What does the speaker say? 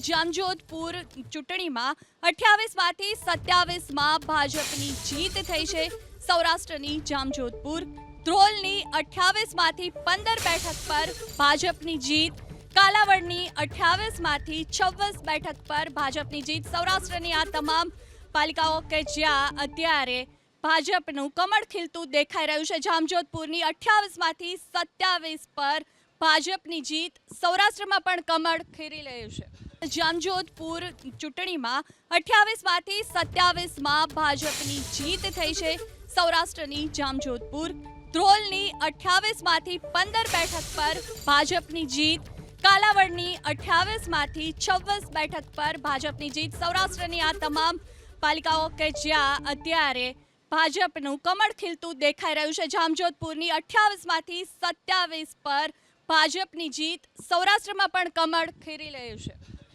જામજોધપુર ચૂંટણીમાં 28માંથી 27માં ભાજપની જીત થઈ છે। સૌરાષ્ટ્રની જામજોધપુર ધ્રોલની 28માંથી 15 બેઠક પર ભાજપની જીત, કાલાવડની 28માંથી 26 બેઠક પર ભાજપની જીત। સૌરાષ્ટ્રની આ તમામ પાલિકાઓ કે જ્યાં અત્યારે ભાજપનું કમળ ખીલતું દેખાઈ રહ્યું છે। જામજોધપુરની 28માંથી 27 પર ભાજપની જીત, સૌરાષ્ટ્રમાં પણ કમળ ખીલી રહ્યું છે। જામજોધપુર ચૂંટણીમાં 28માંથી 27માં ભાજપની જીત થઈ છે। સૌરાષ્ટ્રની જામજોધપુર ધ્રોલની 28માંથી 15 બેઠક પર ભાજપની જીત, કાલાવડની 28માંથી 26 બેઠક પર ભાજપની જીત। સૌરાષ્ટ્રની આ તમામ પાલિકાઓ કે જ્યાં અત્યારે ભાજપનું કમળ ખીલતું દેખાઈ રહ્યું છે। જામજોધપુરની 28માંથી 27 પર ભાજપની જીત, સૌરાષ્ટ્રમાં પણ કમળ ખીલી રહ્યું છે।